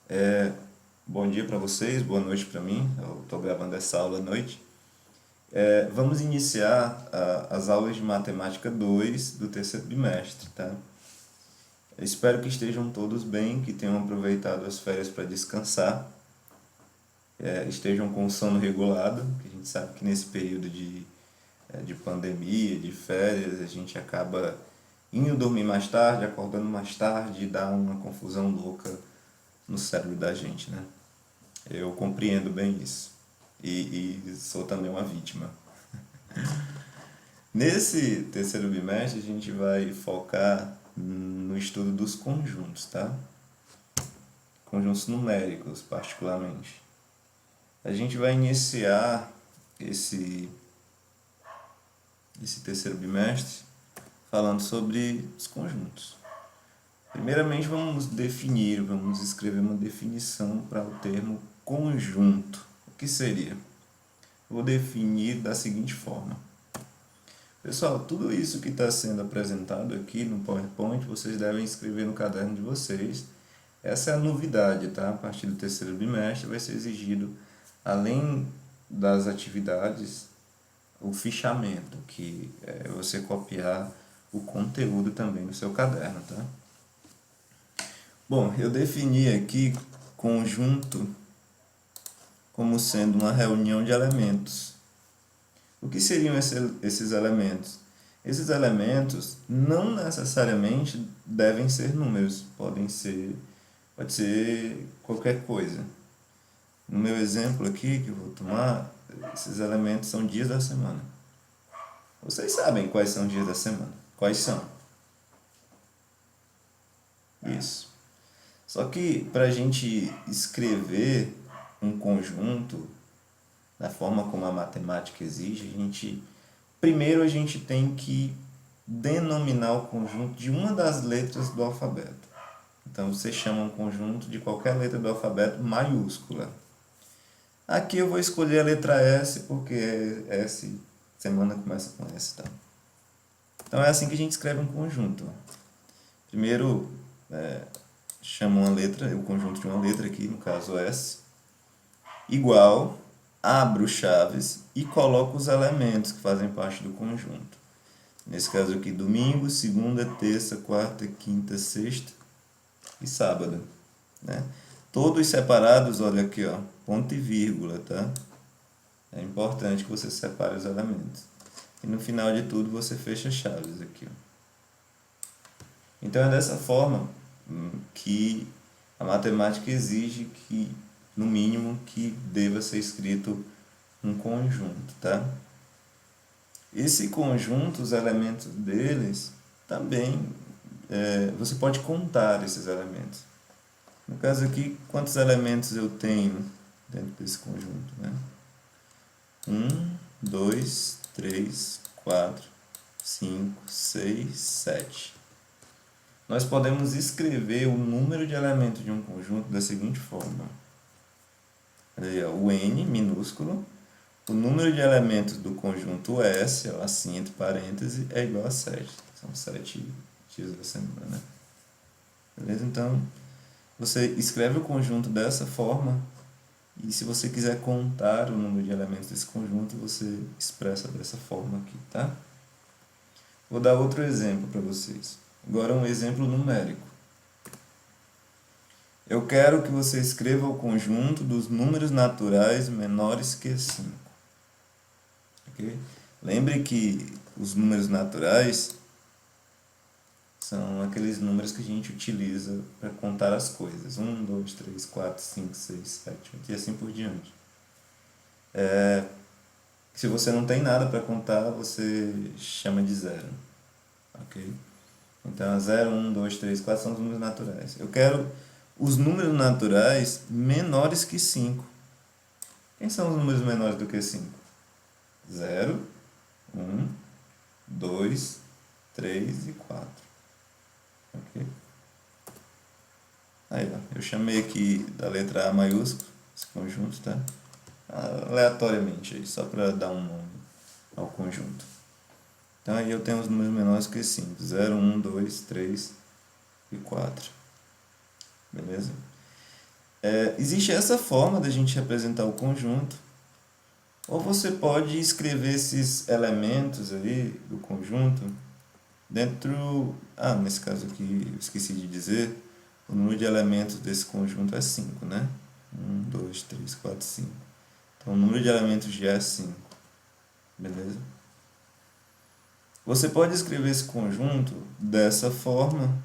É, Bom dia para vocês, boa noite para mim. Eu estou gravando essa aula à noite. Vamos iniciar as aulas de Matemática 2 do terceiro bimestre, tá? Eu espero que estejam todos bem, que tenham aproveitado as férias para descansar, estejam com o sono regulado, que a gente sabe que nesse período de pandemia, de férias, a gente acaba indo dormir mais tarde, acordando mais tarde, e dá uma confusão louca no cérebro da gente, né? Eu compreendo bem isso. E sou também uma vítima. Nesse terceiro bimestre, a gente vai focar no estudo dos conjuntos, tá? Conjuntos numéricos, particularmente. A gente vai iniciar esse, esse terceiro bimestre falando sobre os conjuntos. Primeiramente, vamos escrever uma definição para o termo conjunto. O que seria? Vou definir da seguinte forma. Pessoal, tudo isso que está sendo apresentado aqui no PowerPoint, vocês devem escrever no caderno de vocês. Essa é a novidade, tá? A partir do terceiro bimestre vai ser exigido, além das atividades, o fichamento, que é você copiar o conteúdo também no seu caderno, tá? Bom, eu defini aqui conjunto como sendo uma reunião de elementos. O que seriam esses elementos? Esses elementos não necessariamente devem ser números, pode ser qualquer coisa. No meu exemplo aqui, que eu vou tomar, esses elementos são dias da semana. Vocês sabem quais são os dias da semana? Quais são? Isso. Só que para a gente escrever um conjunto da forma como a matemática exige, primeiro a gente tem que denominar o conjunto de uma das letras do alfabeto. Então você chama um conjunto de qualquer letra do alfabeto maiúscula. Aqui eu vou escolher a letra S porque S, semana começa com S, tá? Então é assim que a gente escreve um conjunto. Primeiro chama uma letra, o conjunto de uma letra aqui, no caso S, igual, abro chaves e coloco os elementos que fazem parte do conjunto. Nesse caso aqui, domingo, segunda, terça, quarta, quinta, sexta e sábado, né? Todos separados, olha aqui, ó, ponto e vírgula, tá? É importante que você separe os elementos. E no final de tudo você fecha chaves aqui, ó. Então é dessa forma que a matemática exige que, no mínimo, que deva ser escrito um conjunto, tá? Esse conjunto, os elementos deles, também você pode contar esses elementos. No caso aqui, quantos elementos eu tenho dentro desse conjunto, né? 1, 2, 3, 4, 5, 6, 7. Nós podemos escrever o número de elementos de um conjunto da seguinte forma. Aí, ó, o n minúsculo, o número de elementos do conjunto S, ó, assim entre parênteses, é igual a 7. São 7 dias da semana, né? Beleza? Então, você escreve o conjunto dessa forma e se você quiser contar o número de elementos desse conjunto, você expressa dessa forma aqui, tá? Vou dar outro exemplo para vocês. Agora um exemplo numérico. Eu quero que você escreva o conjunto dos números naturais menores que 5. Okay? Lembre que os números naturais são aqueles números que a gente utiliza para contar as coisas. 1, 2, 3, 4, 5, 6, 7, 8 e assim por diante. Se você não tem nada para contar, você chama de zero. Ok? Então, 0, 1, 2, 3, 4 são os números naturais. Eu quero os números naturais menores que 5. Quem são os números menores do que 5? 0, 1, 2, 3 e 4. Ok? Aí, ó, eu chamei aqui da letra A maiúsculo, esse conjunto, tá? Aleatoriamente aí, só para dar um nome ao conjunto. Então aí eu tenho os números menores que 5. 0, 1, 2, 3 e 4. Beleza? Existe essa forma da gente representar o conjunto, ou você pode escrever esses elementos aí do conjunto dentro... nesse caso aqui, eu esqueci de dizer, o número de elementos desse conjunto é 5, né? 1, 2, 3, 4, 5. Então, o número de elementos já é 5, beleza? Você pode escrever esse conjunto dessa forma,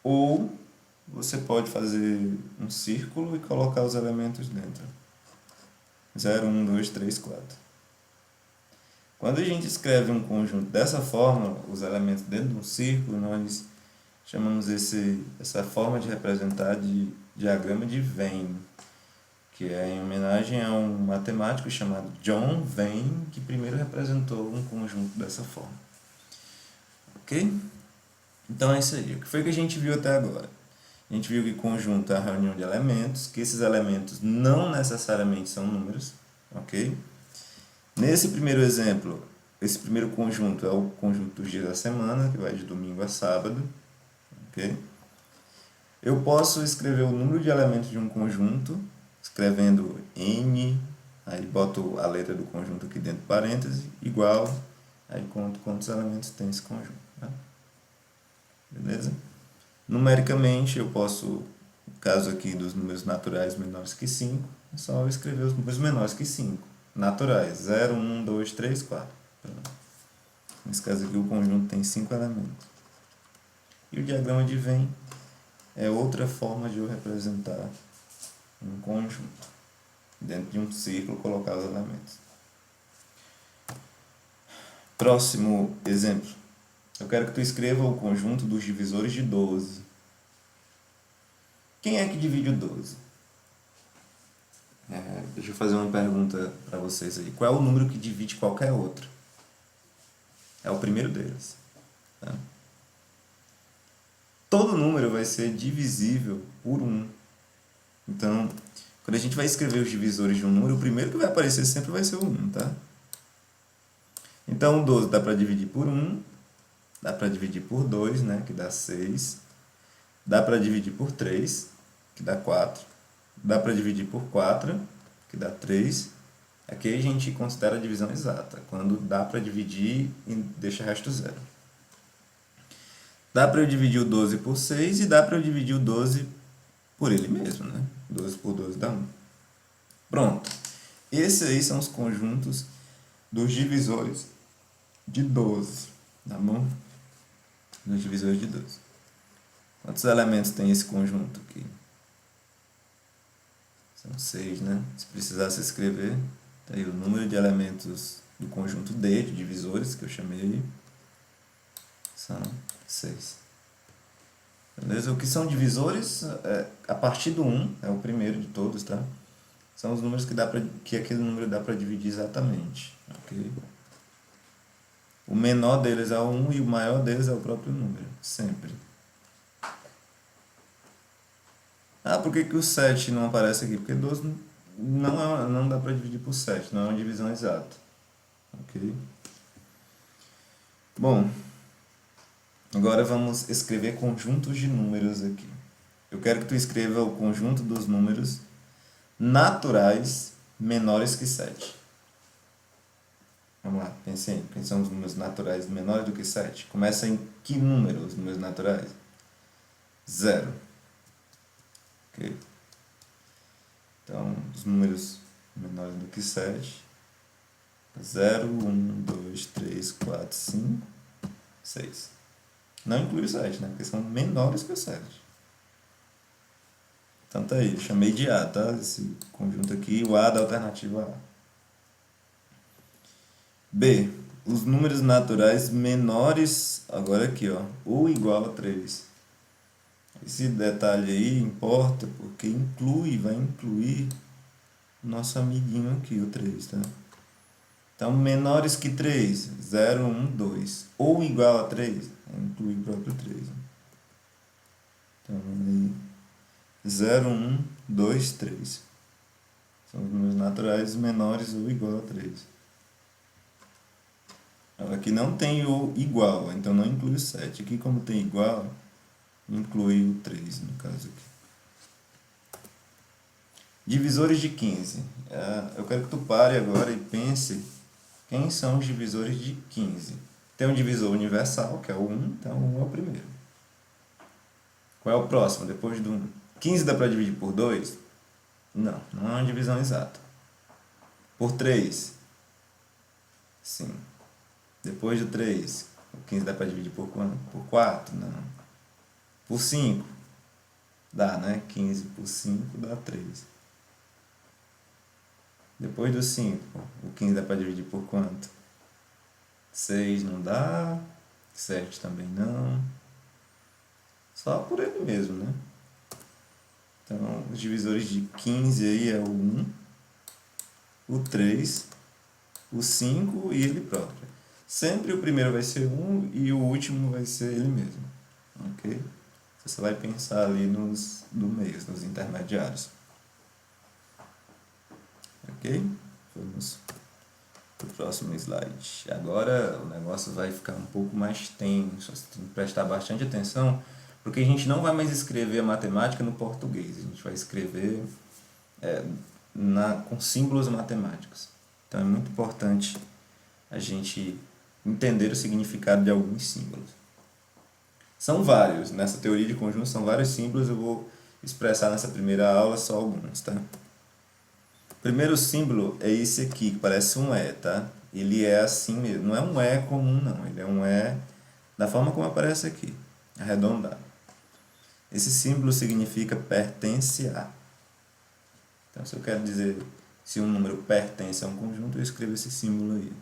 ou você pode fazer um círculo e colocar os elementos dentro. 0, 1, 2, 3, 4. Quando a gente escreve um conjunto dessa forma, os elementos dentro de um círculo, nós chamamos essa forma de representar de diagrama de Venn, que é em homenagem a um matemático chamado John Venn, que primeiro representou um conjunto dessa forma. Ok? Então é isso aí. O que foi que a gente viu até agora? A gente viu que conjunto é a reunião de elementos, que esses elementos não necessariamente são números, ok? Nesse primeiro exemplo, esse primeiro conjunto é o conjunto dos dias da semana, que vai de domingo a sábado, ok? Eu posso escrever o número de elementos de um conjunto, escrevendo n, aí boto a letra do conjunto aqui dentro do parêntese, igual, aí conto quantos elementos tem esse conjunto, tá? Beleza? Numericamente, eu posso, no caso aqui dos números naturais menores que 5, é só eu escrever os números menores que 5. Naturais, 0, 1, 2, 3, 4. Nesse caso aqui, o conjunto tem 5 elementos. E o diagrama de Venn é outra forma de eu representar um conjunto. Dentro de um círculo, colocar os elementos. Próximo exemplo. Eu quero que tu escreva o conjunto dos divisores de 12. Quem é que divide o 12? Deixa eu fazer uma pergunta para vocês aí. Qual é o número que divide qualquer outro? É o primeiro deles. Tá? Todo número vai ser divisível por 1. Então, quando a gente vai escrever os divisores de um número, o primeiro que vai aparecer sempre vai ser o 1, tá? Então, o 12 dá para dividir por 1, dá para dividir por 2, né, que dá 6. Dá para dividir por 3, que dá 4. Dá para dividir por 4, que dá 3. Aqui a gente considera a divisão exata, quando dá para dividir e deixa resto zero. Dá para eu dividir o 12 por 6 e dá para eu dividir o 12 por ele mesmo, né? 12 por 12 dá 1. Pronto. Esses aí são os conjuntos dos divisores de 12, tá bom? Dos divisores de 12. Quantos elementos tem esse conjunto aqui? São 6, né? Se precisasse escrever, tá aí o número de elementos do conjunto D, de divisores, que eu chamei aí, são 6. Beleza? O que são divisores? A partir do 1, é o primeiro de todos, tá? São os números que aquele número dá para dividir exatamente. Ok? O menor deles é o 1 e o maior deles é o próprio número, sempre. Por que o 7 não aparece aqui? Porque 12 não dá para dividir por 7, não é uma divisão exata. Ok? Bom, agora vamos escrever conjuntos de números aqui. Eu quero que tu escreva o conjunto dos números naturais menores que 7. Vamos lá, pense aí. Quem são os números naturais menores do que 7? Começa em que número os números naturais? 0. Ok? Então, os números menores do que 7. 0, 1, 2, 3, 4, 5, 6. Não inclui o 7, né? Porque são menores que o 7. Então tá aí, eu chamei de A, tá? Esse conjunto aqui, o A da alternativa A. B. Os números naturais menores, agora aqui, ó, ou igual a 3. Esse detalhe aí importa porque vai incluir o nosso amiguinho aqui, o 3, tá? Então, menores que 3, 0, 1, 2. Ou igual a 3, inclui o próprio 3. Então, aí, 0, 1, 2, 3. São os números naturais menores ou igual a 3. Aqui não tem o igual, então não inclui o 7. Aqui, como tem igual, inclui o 3, no caso aqui. Divisores de 15. Eu quero que tu pare agora e pense quem são os divisores de 15. Tem um divisor universal, que é o 1, então o 1 é o primeiro. Qual é o próximo, depois do 1? 15 dá para dividir por 2? Não, não é uma divisão exata. Por 3? Sim. Depois do 3, o 15 dá para dividir por quanto? Por 4? Não. Por 5? Dá, né? 15 por 5 dá 3. Depois do 5, o 15 dá para dividir por quanto? 6 não dá. 7 também não. Só por ele mesmo, né? Então, os divisores de 15 aí é o 1, o 3, o 5 e ele próprio. Sempre o primeiro vai ser 1 e o último vai ser ele mesmo. Ok? Você vai pensar ali nos do meio, nos intermediários. Ok? Vamos para o próximo slide. Agora o negócio vai ficar um pouco mais tenso. Você tem que prestar bastante atenção, porque a gente não vai mais escrever a matemática no português. A gente vai escrever com símbolos matemáticos. Então é muito importante a gente entender o significado de alguns símbolos. São vários. Nessa teoria de conjuntos são vários símbolos. Eu vou expressar nessa primeira aula só alguns, tá? O primeiro símbolo é esse aqui, que parece um E, tá? Ele é assim mesmo. Não é um E comum, não. Ele é um E da forma como aparece aqui, arredondado. Esse símbolo significa pertence a. Então, se eu quero dizer se um número pertence a um conjunto, eu escrevo esse símbolo aí.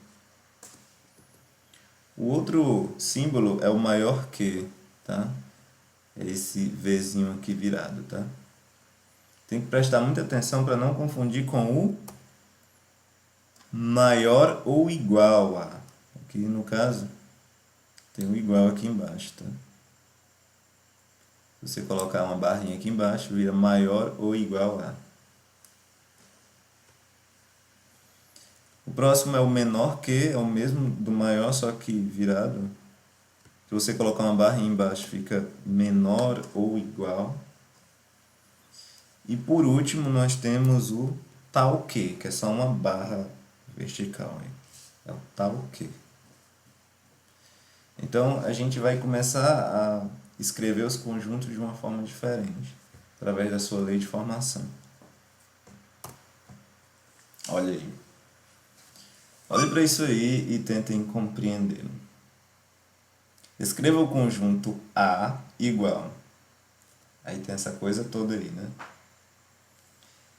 O outro símbolo é o maior que, tá? É esse Vzinho aqui virado, tá? Tem que prestar muita atenção para não confundir com o maior ou igual a. Aqui no caso, tem o igual aqui embaixo, tá? Se você colocar uma barrinha aqui embaixo, vira maior ou igual a. O próximo é o menor que, é o mesmo do maior, só que virado. Se você colocar uma barrinha embaixo, fica menor ou igual. E por último, nós temos o tal que é só uma barra vertical. É o tal que. Então, a gente vai começar a escrever os conjuntos de uma forma diferente, através da sua lei de formação. Olha aí. Olhe para isso aí e tentem compreender. Escreva o conjunto A igual. Aí tem essa coisa toda aí, né?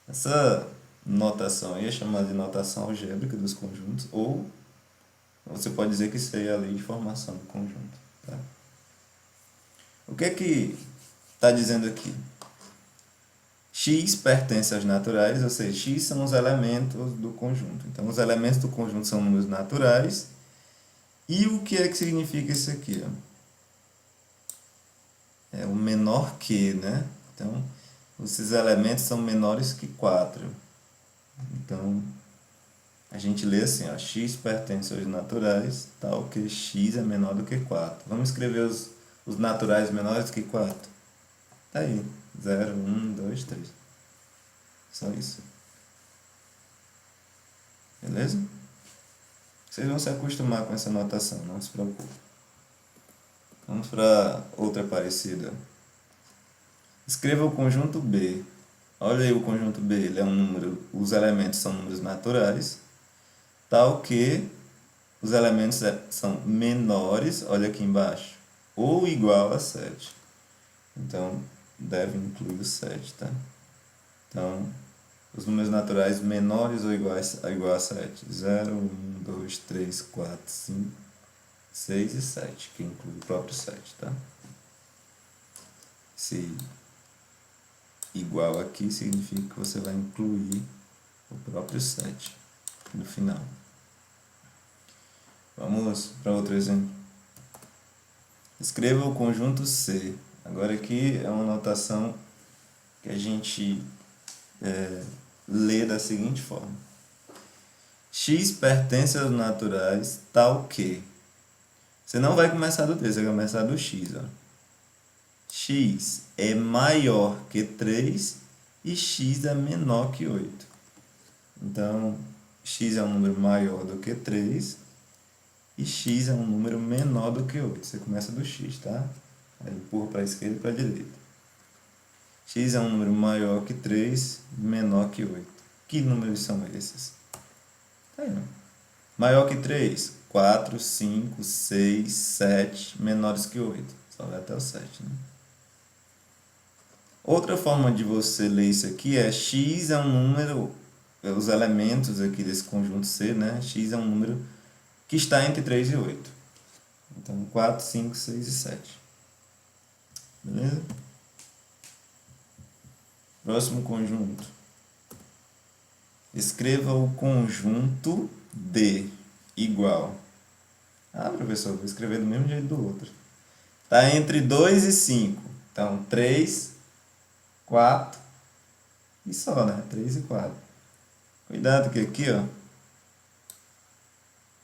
Essa notação aí é chamada de notação algébrica dos conjuntos, ou você pode dizer que isso aí é a lei de formação do conjunto. Tá? O que é que está dizendo aqui? X pertence aos naturais, ou seja, X são os elementos do conjunto. Então, os elementos do conjunto são números naturais. E o que é que significa isso aqui? Ó? É o menor que, né? Então, esses elementos são menores que 4. Então, a gente lê assim, ó, x pertence aos naturais, tal que x é menor do que 4. Vamos escrever os naturais menores do que 4? Tá aí, 0, 1, 2, 3. Só isso. Beleza? Vocês vão se acostumar com essa notação, não se preocupe. Vamos para outra parecida. Escreva o conjunto B. Olha aí o conjunto B, ele é um número, os elementos são números naturais, tal que os elementos são menores, olha aqui embaixo, ou igual a 7. Então, deve incluir o 7, tá? Então, os números naturais menores ou iguais a 7. 0, 1, 2, 3, 4, 5, 6 e 7, que inclui o próprio 7, tá? Se igual aqui significa que você vai incluir o próprio 7 no final. Vamos para outro exemplo. Escreva o conjunto C. Agora aqui é uma notação que a gente lê da seguinte forma. X pertence aos naturais tal que. Você não vai começar do 3, você vai começar do X. Ó. X é maior que 3 e x é menor que 8. Então, x é um número maior do que 3 e x é um número menor do que 8. Você começa do x, tá? Aí empurra para a esquerda e para a direita. X é um número maior que 3, menor que 8. Que números são esses? Tá aí, ó. Maior que 3, 4, 5, 6, 7, menores que 8. Só vai até o 7, né? Outra forma de você ler isso aqui é x é um número, os elementos aqui desse conjunto C, né? X é um número que está entre 3 e 8. Então, 4, 5, 6 e 7. Beleza? Próximo conjunto. Escreva o conjunto D igual. Ah, professor, vou escrever do mesmo jeito do outro. Está entre 2 e 5. Então, 3, 4 e só, né? 3 e 4. Cuidado que aqui, ó,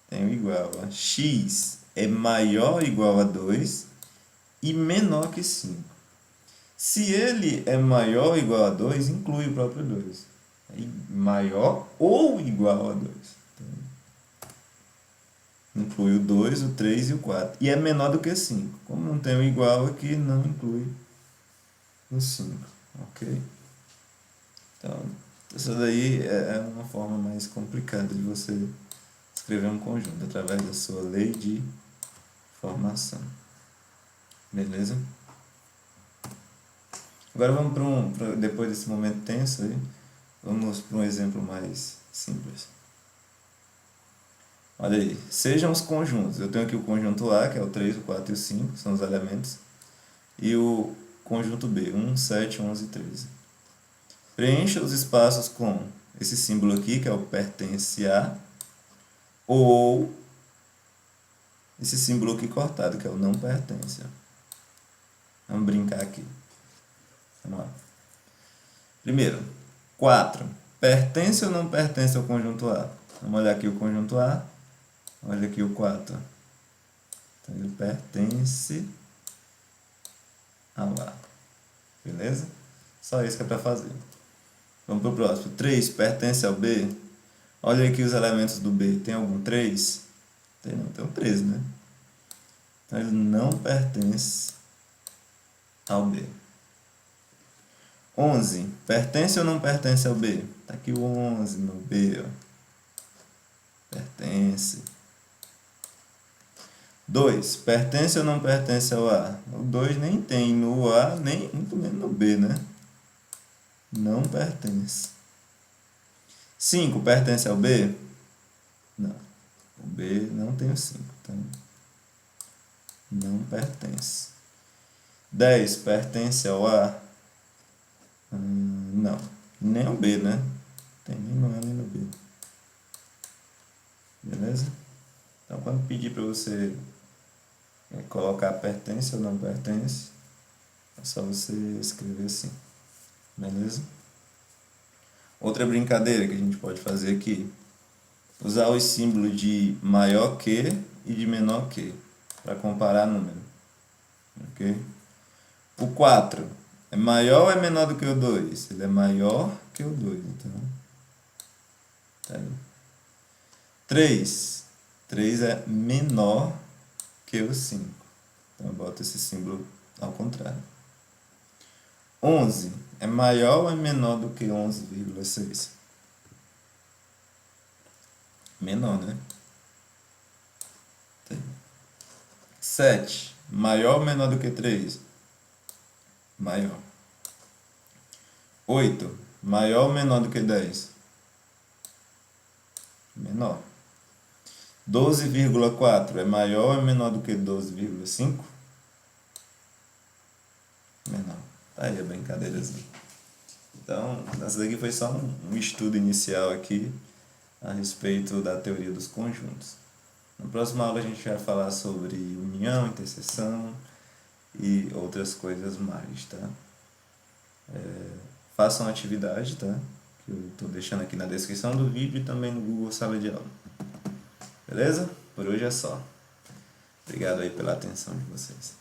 tem o igual. Ó. X é maior ou igual a 2 e menor que 5. Se ele é maior ou igual a 2, inclui o próprio 2. Maior ou igual a 2. Então, inclui o 2, o 3 e o 4. E é menor do que 5. Como não tem o igual aqui, não inclui o 5. Ok? Então, essa daí é uma forma mais complicada de você escrever um conjunto, através da sua lei de formação. Beleza? Agora vamos depois desse momento tenso aí, vamos para um exemplo mais simples. Olha aí, sejam os conjuntos. Eu tenho aqui o conjunto A, que é o 3, o 4 e o 5, são os elementos. E o conjunto B, 1, 7, 11 e 13. Preencha os espaços com esse símbolo aqui, que é o pertence a, ou esse símbolo aqui cortado, que é o não pertence. Vamos brincar aqui. Vamos lá. Primeiro, 4. Pertence ou não pertence ao conjunto A? Vamos olhar aqui o conjunto A. Olha aqui o 4. Então, ele pertence ao A. Beleza? Só isso que é para fazer. Vamos para o próximo. 3 pertence ao B. Olha aqui os elementos do B. Tem algum 3? Tem não, tem um 13, né? Então, ele não pertence ao B. 11. Pertence ou não pertence ao B? Está aqui o 11 no B. Ó. Pertence. 2. Pertence ou não pertence ao A? O 2 nem tem no A, nem muito menos no B, né? Não pertence. 5. Pertence ao B? Não. O B não tem o 5. Então, não pertence. 10. Pertence ao A? Não. Nem ao B, né? Tem nem no A nem no B. Beleza? Então, quando pedir para você colocar pertence ou não pertence, é só você escrever assim. Beleza? Outra brincadeira que a gente pode fazer aqui, usar os símbolos de maior que e de menor que, para comparar número. Ok? O 4 é maior ou é menor do que o 2? Ele é maior que o 2, então. Tá aí. 3. 3 é menor que o 5. Então eu boto esse símbolo ao contrário. 11 é maior ou é menor do que 11,6? Menor, né? 7. Maior ou menor do que 3? Maior. 8. Maior ou menor do que 10? Menor. 12,4 é maior ou é menor do que 12,5? Menor. Tá aí a brincadeirazinha. Então, essa daqui foi só um estudo inicial aqui a respeito da teoria dos conjuntos. Na próxima aula a gente vai falar sobre união, interseção e outras coisas mais, tá? Façam atividade, tá? Que eu estou deixando aqui na descrição do vídeo e também no Google Sala de Aula. Beleza? Por hoje é só. Obrigado aí pela atenção de vocês.